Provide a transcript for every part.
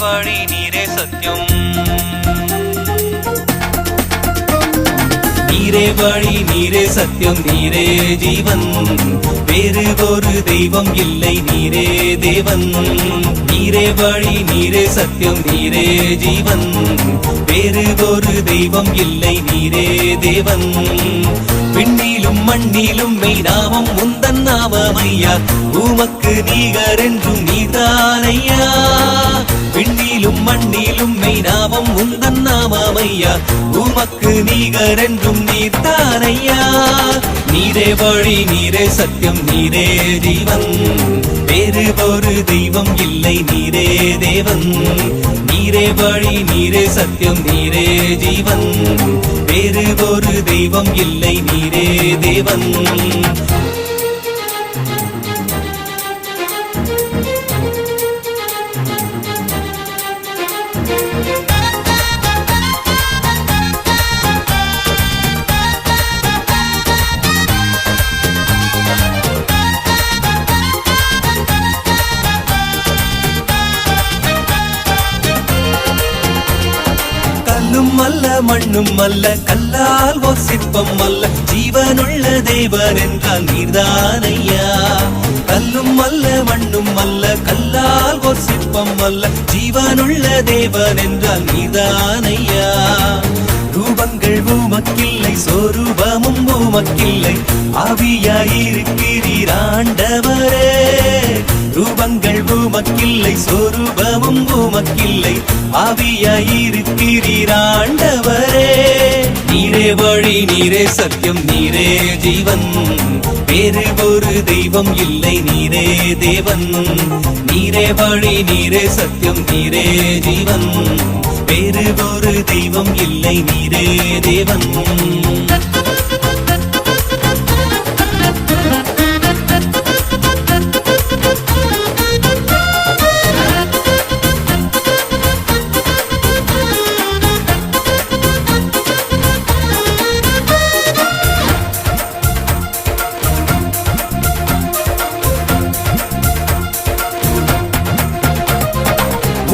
வழி நீரே சத்தியம் நீரே வழி நீரே சத்தியம் நீரே ஜீவன் வேறு ஒரு தெய்வம் இல்லை நீரே தேவன் நீரே வழி நீரே சத்தியம் நீரே ஜீவன் வேறு ஒரு தெய்வம் இல்லை நீரே தேவன் விண்ணிலும் மண்ணிலும் மெய்நாமம் உந்தன் நாமமையா உமக்கு நீகரென்றும் நீதானையா விண்ணிலும் மண்ணிலும் மெய்நாமம் உந்தன் நாமமையா உமக்கு நீகரென்றும் நீதானையா நீரே வழி நீரே சத்தியம் நீரே ஜீவன் வேறு ஒரு தெய்வம் இல்லை நீரே தேவன் நீரே வழி நீரே சத்தியம் நீரே ஜீவன் வேறு ஒரு தெய்வம் இல்லை நீரே தேவன் அல்ல மண்ணும் அல்ல கல்லால் ஓர் சிற்பம் அல்ல ஜீவனுள்ள தேவன் என்றால் நீர்தானையா கல்லும் அல்ல மண்ணும் அல்ல கல்லால் ஓர் சிற்பம் அல்ல ஜீவனுள்ள தேவன் என்றால் நீர்தானையா ரூபங்கள் உமக்கில்லை சொரூபமும் உமக்கில்லை ஆவியாயிருக்கிறீர் ஆண்டவரே ரூபங்கள் உமக்கில்லை சொரூபமும் உமக்கில்லை ஆவியாயிருக்கிறீர் ஆண்டவரே நீரே வழி நீரே சத்தியம் நீரே ஜீவன் வேறு ஒரு தெய்வம் இல்லை நீரே தேவன் நீரே வழி நீரே சத்தியம் நீரே ஜீவன் வேறு ஒரு தெய்வம் இல்லை நீரே தேவன்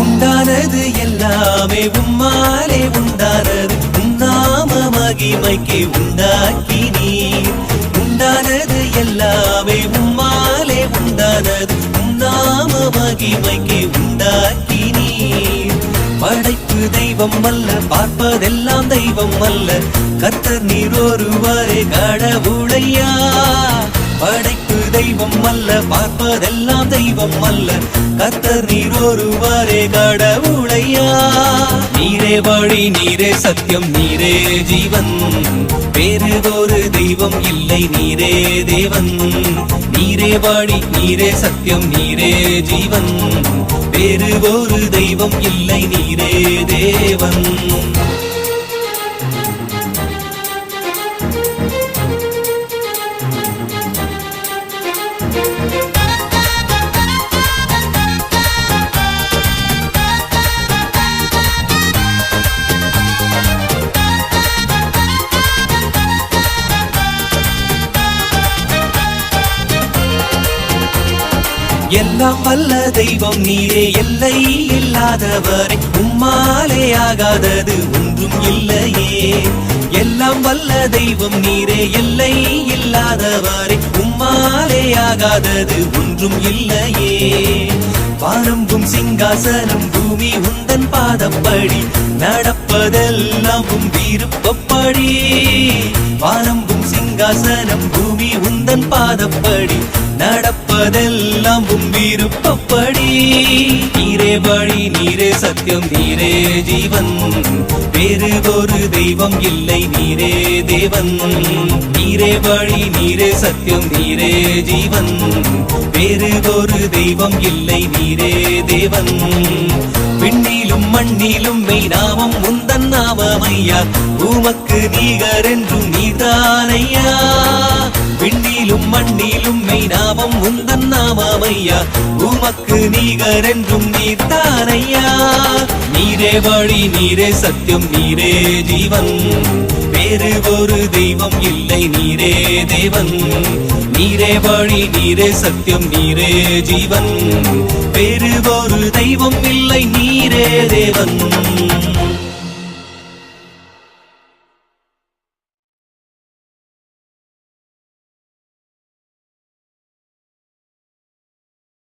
உண்டானது எல்லாமே உம்மாலே உண்டானது உன்னாம மகிமைக்கு உண்டாக்கினீர் உண்டானது எல்லாமே உம்மாலே உண்டானது உன்னாம மகிமைக்கு உண்டாக்கினீர் படைப்பு தெய்வம் அல்ல பார்ப்பதெல்லாம் தெய்வம் அல்ல கர்த்தர் நீர் ஒருவரே கடவுளையா படைப்பு தெய்வம் அல்ல பார்ப்பதெல்லாம் தெய்வம் அல்ல கர்த்தர் நீர் ஒருவரே கடவுளையா நீரே வழி நீரே சத்தியம் நீரே ஜீவன் வேறு ஒரு தெய்வம் இல்லை நீரே தேவன் நீரே வழி நீரே சத்தியம் நீரே ஜீவன் வேறு ஒரு தெய்வம் இல்லை நீரே தேவன் எல்லாம் வல்ல தெய்வம் நீரே எல்லை இல்லாதவரை உம்மாலே ஆகாதது ஒன்றும் இல்லையே எல்லாம் வல்ல தெய்வம் நீரே எல்லை இல்லாதவரை உம்மாலே ஆகாதது ஒன்றும் இல்லையே வானம்பும் சிங்காசனம் பூமி உந்தன் பாதப்படி நடப்பதெல்லாம் உம் விருப்பப்படி வானம்பும் சிங்காசனம் பூமி உந்தன் பாதப்படி நடப்பதெல்லாம் உம் விருப்பப்படி நீரே வழி நீரே சத்தியம் நீரே ஜீவன் வேறு ஒரு தெய்வம் இல்லை நீரே தேவன் நீரே வழி நீரே சத்தியம் நீரே ஜீவன் வேறு ஒரு தெய்வம் இல்லை நீரே தேவன் விண்ணிலும் மண்ணிலும் மெய்நாமம் உந்தன் நாமமையா உமக்கு நீகரென்றும் நீதானையா விண்ணிலும் மண்ணிலும் மெய்நாமம் உந்தன் நாமமையா உமக்கு நீகரென்றும் நீதானையா நீரே வழி நீரே சத்தியம் நீரே ஜீவன் வேறு ஒரு தெய்வம் இல்லை, நீரே தேவன். நீரே வழி, நீரே சத்தியம், நீரே ஜீவன். வேறு ஒரு தெய்வம் இல்லை, நீரே தேவன்.